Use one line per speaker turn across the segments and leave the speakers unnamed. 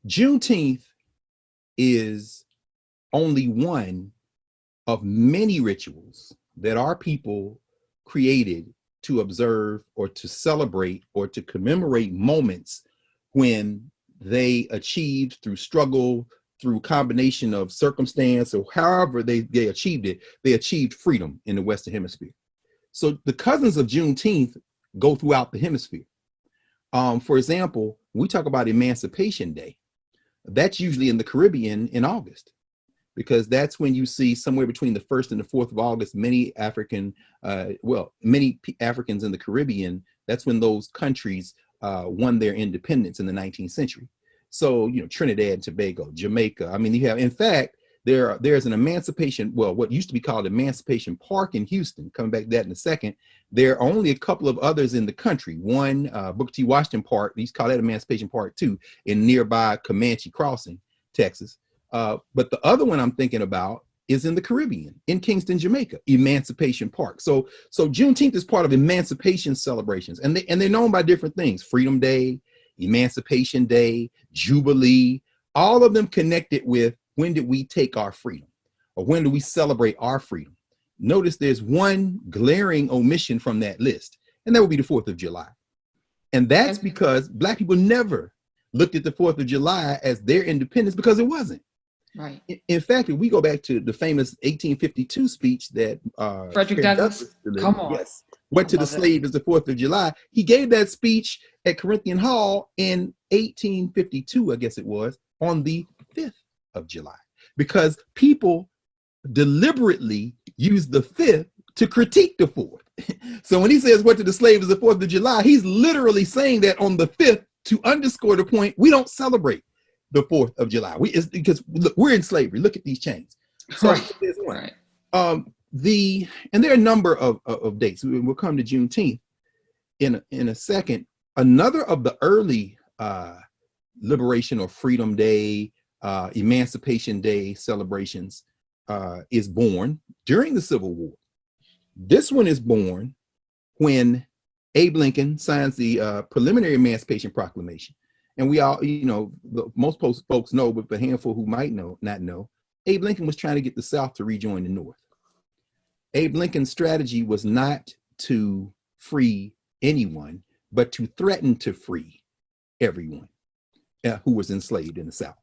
Juneteenth is only one of many rituals that our people created to observe or to celebrate or to commemorate moments when they achieved through struggle, through combination of circumstance, or however they achieved it, they achieved freedom in the Western Hemisphere. So the cousins of Juneteenth go throughout the hemisphere. For example, we talk about Emancipation Day. That's usually in the Caribbean in August, because that's when you see somewhere between the 1st and the 4th of August, many Africans in the Caribbean, that's when those countries won their independence in the 19th century. So, Trinidad and Tobago, Jamaica. I mean, you have, in fact, there's an Emancipation, what used to be called Emancipation Park in Houston, coming back to that in a second. There are only a couple of others in the country. One, Booker T. Washington Park, they used to call that Emancipation Park too, in nearby Comanche Crossing, Texas. But the other one I'm thinking about is in the Caribbean, in Kingston, Jamaica, Emancipation Park. So Juneteenth is part of emancipation celebrations, and they're known by different things: Freedom Day, Emancipation Day, Jubilee, all of them connected with when did we take our freedom, or when do we celebrate our freedom. Notice there's one glaring omission from that list, and that would be the 4th of July. And that's because Black people never looked at the 4th of July as their independence, because it wasn't.
Right.
In fact, if we go back to the famous 1852 speech that
Frederick Douglass
delivered,
come on.
Yes, what to the slave is the 4th of July. He gave that speech at Corinthian Hall in 1852, I guess it was, on the 5th of July, because people deliberately used the 5th to critique the 4th. So when he says what to the slave is the 4th of July, he's literally saying that on the 5th to underscore the point, we don't celebrate the 4th of July. It's because look, we're in slavery. Look at these chains. So
right.
There's one.
Right.
And there are a number of dates. We'll come to Juneteenth in a second. Another of the early Liberation or Freedom Day, Emancipation Day celebrations is born during the Civil War. This one is born when Abe Lincoln signs the preliminary Emancipation Proclamation. And we all, most folks know, but a handful who might not know, Abe Lincoln was trying to get the South to rejoin the North. Abe Lincoln's strategy was not to free anyone, but to threaten to free everyone who was enslaved in the South.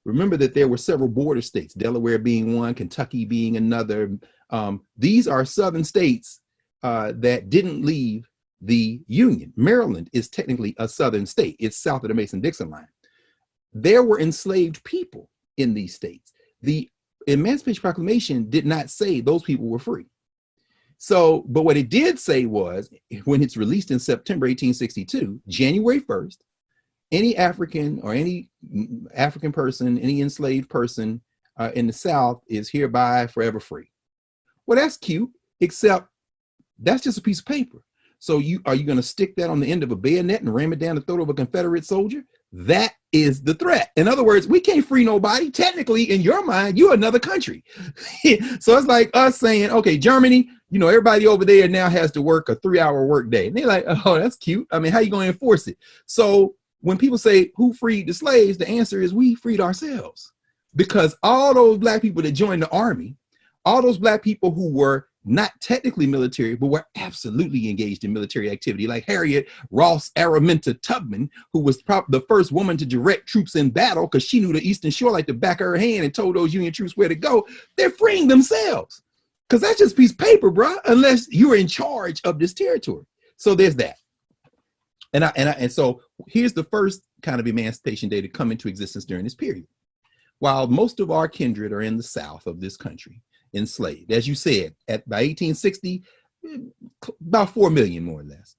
Remember that there were several border states, Delaware being one, Kentucky being another. These are southern states that didn't leave the Union. Maryland is technically a southern state. It's south of the Mason-Dixon line. There were enslaved people in these states. The Emancipation Proclamation did not say those people were free. So, but what it did say was, when it's released in September 1862, January 1st, any African or any African person, any enslaved person in the South is hereby forever free. Well, that's cute, except that's just a piece of paper. So are you going to stick that on the end of a bayonet and ram it down the throat of a Confederate soldier? That is the threat. In other words, we can't free nobody. Technically, in your mind, you're another country. So it's like us saying, okay, Germany, everybody over there now has to work a 3-hour work day. And they're like, oh, that's cute. I mean, how are you going to enforce it? So when people say, who freed the slaves? The answer is we freed ourselves. Because all those Black people that joined the army, all those Black people who were not technically military, but were absolutely engaged in military activity, like Harriet Ross Araminta Tubman, who was the first woman to direct troops in battle because she knew the Eastern Shore like the back of her hand and told those Union troops where to go. They're freeing themselves, because that's just a piece of paper, bro, unless you're in charge of this territory. So there's that. And so here's the first kind of Emancipation Day to come into existence during this period. While most of our kindred are in the South of this country, enslaved, as you said, by 1860, about 4 million more or less.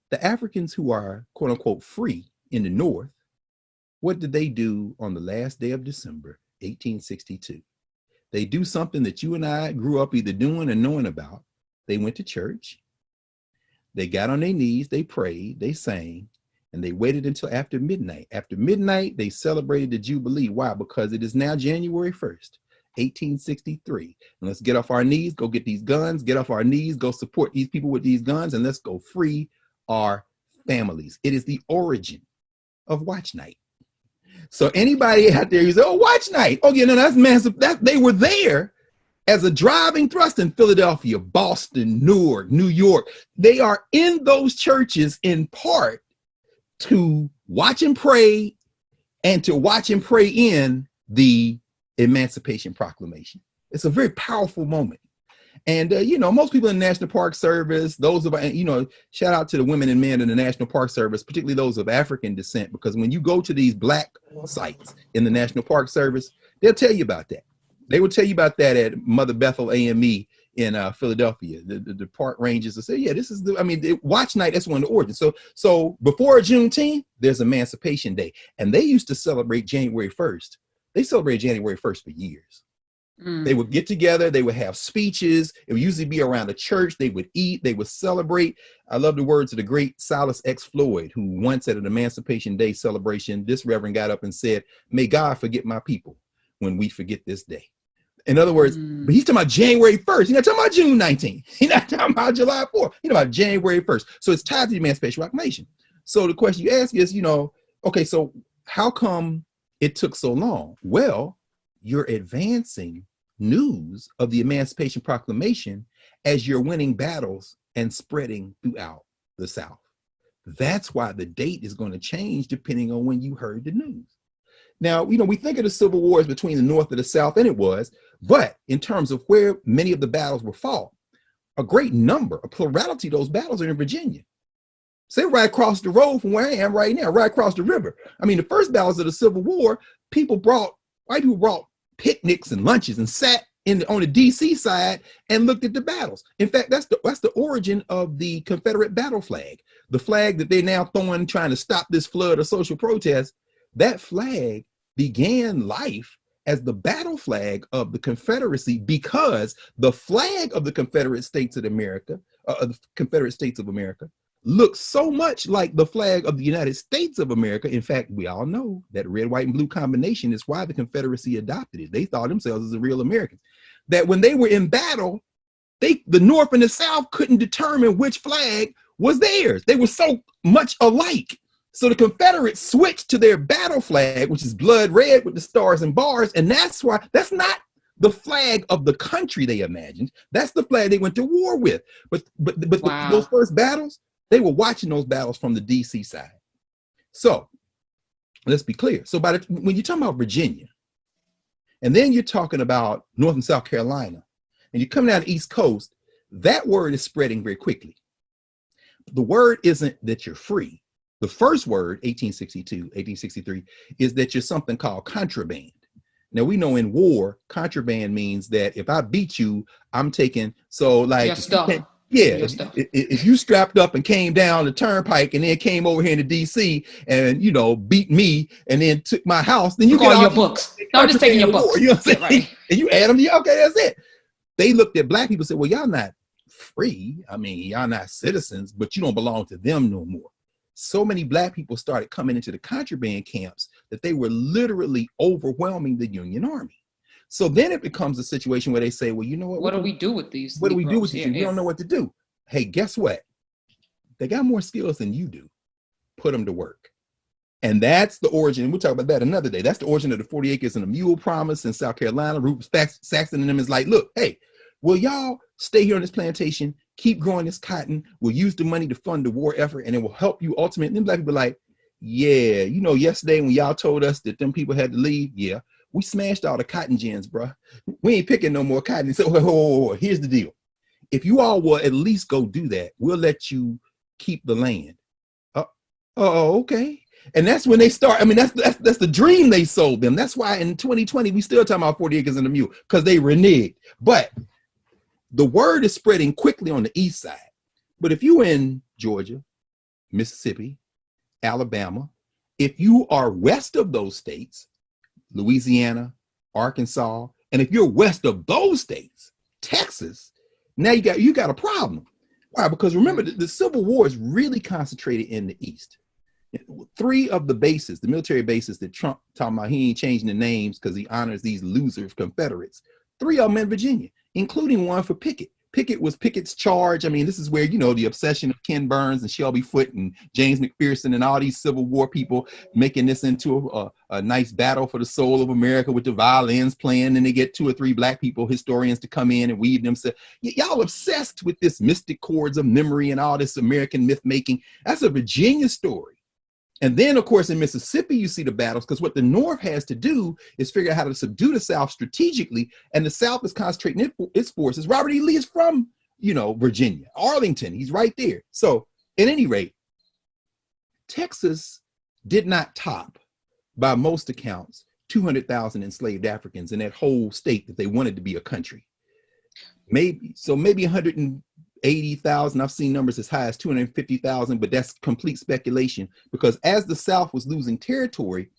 The Africans who are quote unquote free in the North, what did they do on the last day of December, 1862? They do something that you and I grew up either doing or knowing about. They went to church, they got on their knees, they prayed, they sang, and they waited until after midnight. After midnight, they celebrated the Jubilee. Why? Because it is now January 1st. 1863. And let's get off our knees, go get these guns, get off our knees, go support these people with these guns, and let's go free our families. It is the origin of Watch Night. So anybody out there, you say, "Oh, watch night." Oh, yeah, no, that's massive. That they were there as a driving thrust in Philadelphia, Boston, Newark, New York. They are in those churches in part to watch and pray, and to watch and pray in the Emancipation Proclamation. It's a very powerful moment. And, most people in the National Park Service, those of, shout out to the women and men in the National Park Service, particularly those of African descent, because when you go to these Black sites in the National Park Service, they'll tell you about that. They will tell you about that at Mother Bethel AME in Philadelphia. The park rangers will say, yeah, this is watch night. That's one of the origins. So before Juneteenth, there's Emancipation Day. And they used to celebrate January 1st. They celebrated January 1st for years. They would get together, they would have speeches. It would usually be around a church. They would eat, they would celebrate. I love the words of the great Silas X. Floyd, who once at an Emancipation Day celebration, this reverend got up and said, "May God forget my people when we forget this day." In other words, but he's talking about January 1st. He's not talking about June 19th. He's not talking about July 4th. He's talking about January 1st. So it's tied to the Emancipation Proclamation. So the question you ask is, okay, so how come it took so long? Well, you're advancing news of the Emancipation Proclamation as you're winning battles and spreading throughout the South. That's why the date is going to change depending on when you heard the news. Now, we think of the Civil Wars between the North and the South, and it was, but in terms of where many of the battles were fought, a great number, a plurality of those battles are in Virginia. Say right across the road from where I am right now, right across the river. The first battles of the Civil War, white people brought picnics and lunches and sat on the DC side and looked at the battles. In fact, that's the origin of the Confederate battle flag, the flag that they're now throwing, trying to stop this flood of social protest. That flag began life as the battle flag of the Confederacy because the flag of the Confederate States of America, looks so much like the flag of the United States of America. In fact, we all know that red, white, and blue combination is why the Confederacy adopted it. They thought themselves as the real Americans. That when they were in battle, the North and the South couldn't determine which flag was theirs. They were so much alike. So the Confederates switched to their battle flag, which is blood red with the stars and bars. And that's not the flag of the country they imagined. That's the flag they went to war with. But wow. Those first battles, they were watching those battles from the DC side. So let's be clear. So when you're talking about Virginia, and then you're talking about North and South Carolina, and you come down the East Coast, that word is spreading very quickly. The word isn't that you're free. The first word, 1862, 1863, is that you're something called contraband. Now, we know in war, contraband means that if I beat you, I'm taking, so like,
your stuff.
If you strapped up and came down the turnpike and then came over here to DC and, beat me and then took my house, then you get all
your books. No, I'm just taking your books.
You know what I'm saying? Right. And you add them to, okay, that's it. They looked at Black people and said, well, y'all not free. Y'all not citizens, but you don't belong to them no more. So many Black people started coming into the contraband camps that they were literally overwhelming the Union Army. So then it becomes a situation where they say, well, you know what?
What do we do with these?
What do we do with these? We don't know what to do. Hey, guess what? They got more skills than you do. Put them to work. And that's the origin. We'll talk about that another day. That's the origin of the 40 acres and a mule promise in South Carolina. Rufus Saxon and them is like, look, hey, will y'all stay here on this plantation, keep growing this cotton, we'll use the money to fund the war effort, and it will help you ultimately. And then Black people are like, yeah, yesterday when y'all told us that them people had to leave, yeah, we smashed all the cotton gins, bro. We ain't picking no more cotton. So here's the deal. If you all will at least go do that, we'll let you keep the land. Okay. And that's when they start. That's the dream they sold them. That's why in 2020, we still talking about 40 acres and a mule, because they reneged. But the word is spreading quickly on the east side. But if you're in Georgia, Mississippi, Alabama, if you are west of those states, Louisiana, Arkansas, and if you're west of those states, Texas, now you got a problem. Why? Because remember, the Civil War is really concentrated in the East. 3 of the bases, the military bases that Trump talking about, he ain't changing the names because he honors these loser Confederates. 3 of them in Virginia, including one for Pickett. Pickett was Pickett's charge. I mean, this is where, you know, the obsession of Ken Burns and Shelby Foote and James McPherson and all these Civil War people making this into a nice battle for the soul of America with the violins playing, and they get 2 or 3 black people, historians, to come in and weave them. So y'all obsessed with this mystic chords of memory and all this American myth making. That's a Virginia story. And then, of course, in Mississippi, you see the battles, because what the North has to do is figure out how to subdue the South strategically, and the South is concentrating its forces. Robert E. Lee is from, you know, Virginia, Arlington. He's right there. So, at any rate, Texas did not top, by most accounts, 200,000 enslaved Africans in that whole state that they wanted to be a country. Maybe 180,000. I've seen numbers as high as 250,000, but that's complete speculation, because as the South was losing territory,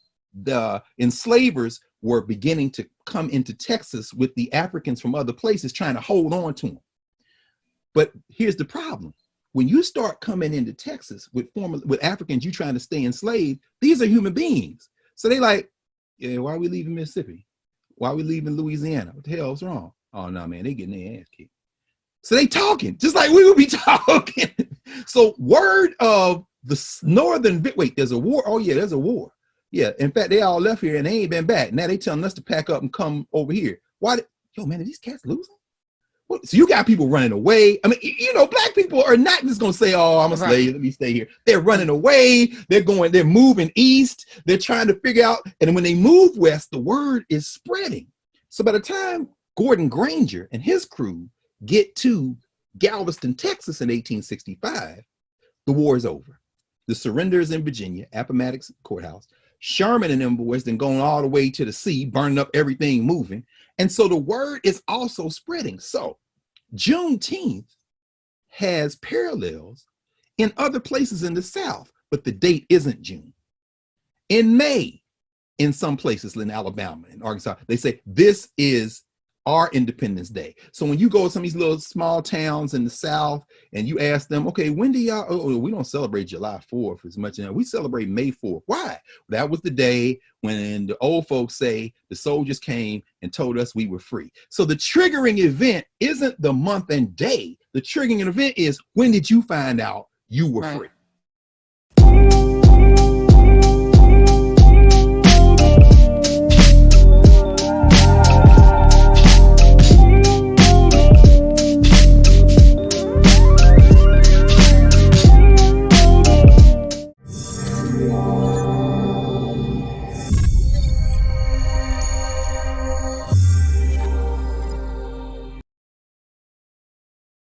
the enslavers were beginning to come into Texas with the Africans from other places trying to hold on to them. But here's the problem. When you start coming into Texas with Africans you trying to stay enslaved, these are human beings. So they like, yeah, why are we leaving Mississippi? Why are we leaving Louisiana? What the hell's wrong? Oh, no, man, they getting their ass kicked. So they talking, just like we would be talking. So word of the northern, wait, there's a war? Oh yeah, there's a war. Yeah, in fact, they all left here and they ain't been back. Now they telling us to pack up and come over here. Why? Yo, man, are these cats losing? What? So you got people running away. I mean, you know, black people are not just gonna say, oh, I'm a slave, let me stay here. They're running away. They're moving east. They're trying to figure out, and when they move west, the word is spreading. So by the time Gordon Granger and his crew get to Galveston, Texas in 1865, the war is over. The surrender is in Virginia, Appomattox Courthouse. Sherman and them boys then going all the way to the sea, burning up everything moving. And so the word is also spreading. So Juneteenth has parallels in other places in the South, but the date isn't June. In May, in some places in Alabama and Arkansas, they say this is our Independence Day. So when you go to some of these little small towns in the South and you ask them, okay, when do y'all, oh, we don't celebrate July 4th as much. We celebrate May 4th. Why? That was the day when the old folks say the soldiers came and told us we were free. So the triggering event isn't the month and day. The triggering event is, when did you find out you were free?